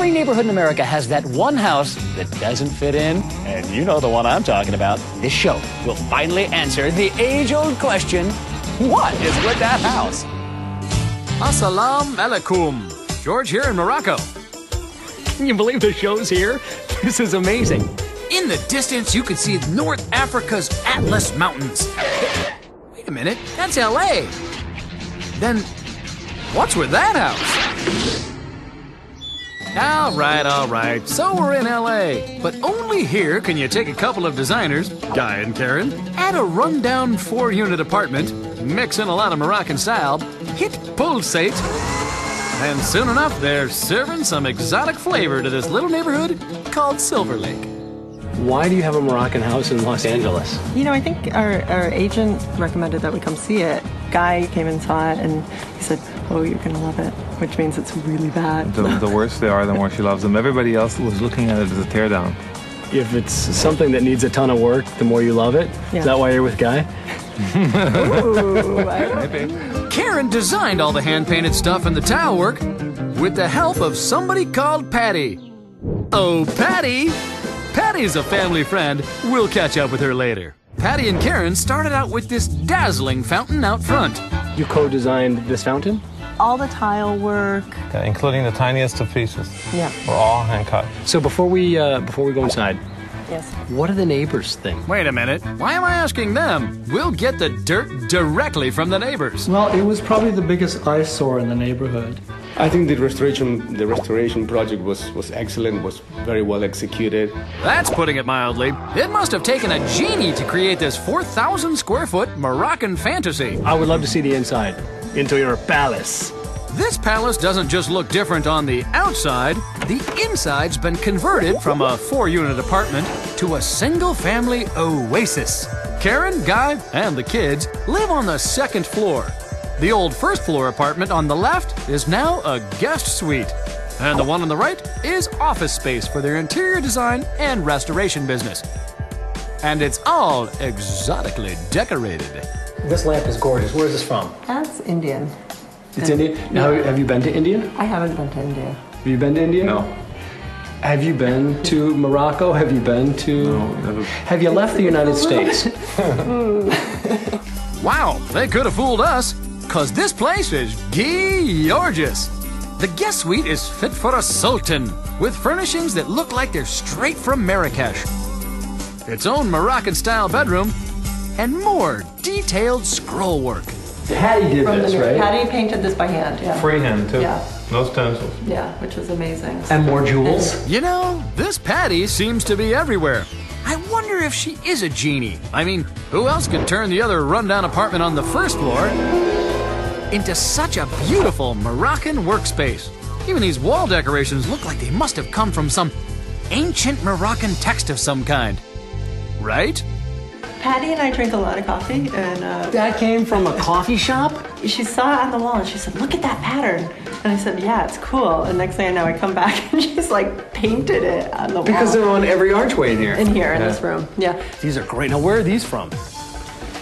Every neighborhood in America has that one house that doesn't fit in, and you know the one I'm talking about. This show will finally answer the age-old question, what is with that house? Assalamu alaikum. George here in Morocco. Can you believe the show's here? This is amazing. In the distance, you can see North Africa's Atlas Mountains. Wait a minute, that's LA. Then, what's with that house? All right. So we're in LA. But only here can you take a couple of designers, Guy and Karen, add a rundown 4-unit apartment, mix in a lot of Moroccan style, hit pulsate, and soon enough they're serving some exotic flavor to this little neighborhood called Silver Lake. Why do you have a Moroccan house in Los Angeles? You know, I think our agent recommended that we come see it. Guy came and saw it, and he said, oh, you're going to love it, which means it's really bad. The worse they are, the more she loves them. Everybody else was looking at it as a teardown. If it's something that needs a ton of work, the more you love it? Yeah. Is that why you're with Guy? Ooh, Maybe. Karen designed all the hand-painted stuff and the tile work with the help of somebody called Patty. Oh, Patty! Patty's a family friend. We'll catch up with her later. Patty and Karen started out with this dazzling fountain out front. You co-designed this fountain? all the tile work. Yeah, including the tiniest of pieces. Yeah. We're all hand cut. So before we go inside, Yes. what do the neighbors think? Wait a minute. Why am I asking them? We'll get the dirt directly from the neighbors. Well, it was probably the biggest eyesore in the neighborhood. I think the restoration project was excellent, was very well executed. That's putting it mildly. It must have taken a genie to create this 4,000 square foot Moroccan fantasy. I would love to see the inside, into your palace. This palace doesn't just look different on the outside, the inside's been converted from a 4-unit apartment to a single-family oasis. Karen, Guy, and the kids live on the 2nd floor. The old 1st floor apartment on the left is now a guest suite. And the one on the right is office space for their interior design and restoration business. And it's all exotically decorated. This lamp is gorgeous. Where is this from? That's Indian. It's Indian? Now, have you been to India? I haven't been to India. Have you been to India? No. Have you been to Morocco? Have you been to... No, never. Have you left the United States? Wow, they could have fooled us, cause this place is gorgeous. The guest suite is fit for a sultan, with furnishings that look like they're straight from Marrakesh. Its own Moroccan-style bedroom, and more detailed scroll work. Patty did this, right? Patty painted this by hand, yeah. Freehand, too. Yeah. No stencils. Yeah, which was amazing. And more jewels? You know, this Patty seems to be everywhere. I wonder if she is a genie. I mean, who else could turn the other rundown apartment on the 1st floor into such a beautiful Moroccan workspace? Even these wall decorations look like they must have come from some ancient Moroccan text of some kind. Right? Patty and I drink a lot of coffee, and That came from a coffee shop? she saw it on the wall, and she said, look at that pattern. And I said, yeah, it's cool. And next thing I know, I come back, and she's like painted it on the wall. Because they're on every archway in here. In here, in this room, yeah. These are great. Now, where are these from?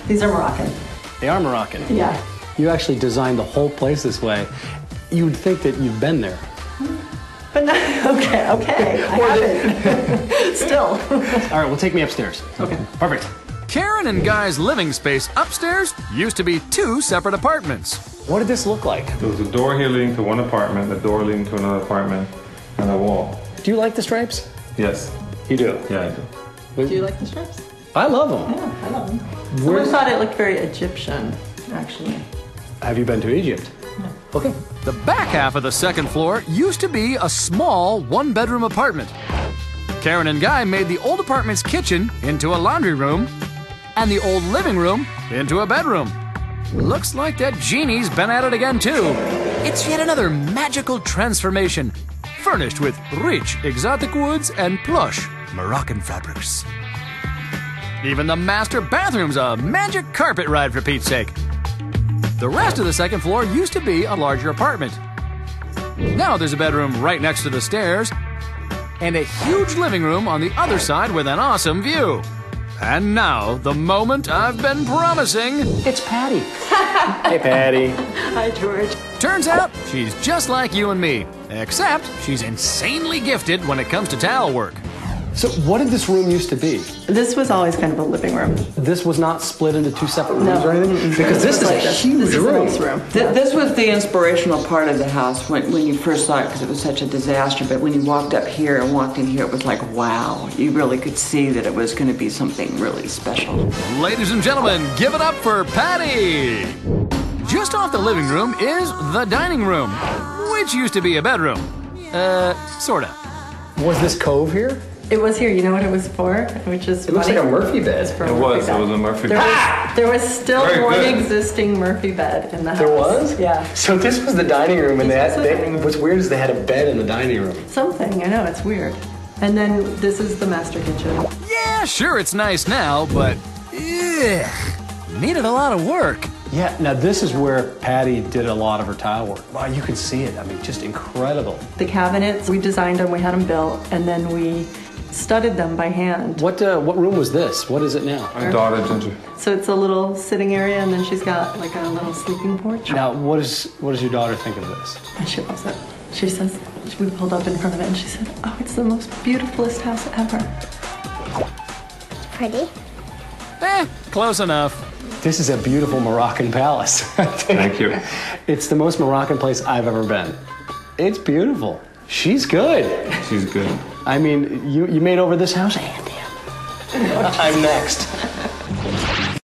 These are Moroccan. They are Moroccan. Yeah. You actually designed the whole place this way. You'd think that you've been there. But no, okay, I haven't. Still. All right, well, take me upstairs. Okay, perfect. Karen and Guy's living space upstairs used to be 2 separate apartments. What did this look like? There was a door here leading to one apartment, a door leading to another apartment, and a wall. Do you like the stripes? Yes. You do? Yeah, I do. Do you like the stripes? I love them. Yeah, I love them. Someone thought it looked very Egyptian, actually. Have you been to Egypt? No. Okay. The back half of the 2nd floor used to be a small 1-bedroom apartment. Karen and Guy made the old apartment's kitchen into a laundry room and the old living room into a bedroom. Looks like that genie's been at it again too. It's yet another magical transformation, furnished with rich exotic woods and plush Moroccan fabrics. Even the master bathroom's a magic carpet ride, for Pete's sake. The rest of the 2nd floor used to be a larger apartment. Now there's a bedroom right next to the stairs and a huge living room on the other side with an awesome view. And now, the moment I've been promising. It's Patty. Hey, Patty. Hi, George. Turns out, she's just like you and me. Except she's insanely gifted when it comes to towel work. So what did this room used to be? This was always kind of a living room. This was not split into two separate rooms No. or anything? Because this is a huge room. This is a nice room. This was the inspirational part of the house when you first saw it, because it was such a disaster. But when you walked up here and walked in here, it was like, wow. You really could see that it was going to be something really special. Ladies and gentlemen, give it up for Patty! Just off the living room is the dining room, which used to be a bedroom. Sorta. Was this cove here? It was here. You know what it was for? Which is It looks like a Murphy bed. It's for It a Murphy bed. was a Murphy bed. There was still Very one good. existing Murphy bed in the house. There was? Yeah. So this was the dining room, and This was the dining room. what's weird is they had a bed in the dining room. Something. I know, it's weird. And then this is the master kitchen. Yeah, sure, it's nice now, but needed a lot of work. Yeah, now this is where Patty did a lot of her tile work. Wow, you can see it. I mean, just incredible. The cabinets, we designed them, we had them built, and then we studded them by hand. What room was this? What is it now? My daughter Ginger. So it's a little sitting area, and then she's got like a little sleeping porch. Now, what does your daughter think of this? And she loves it. She says, we pulled up in front of it, and she said, oh, it's the most beautifulest house ever. Pretty. Close enough. This is a beautiful Moroccan palace. Thank you. It's the most Moroccan place I've ever been. It's beautiful. She's good. She's good. I mean, you made over this house and him. I'm next.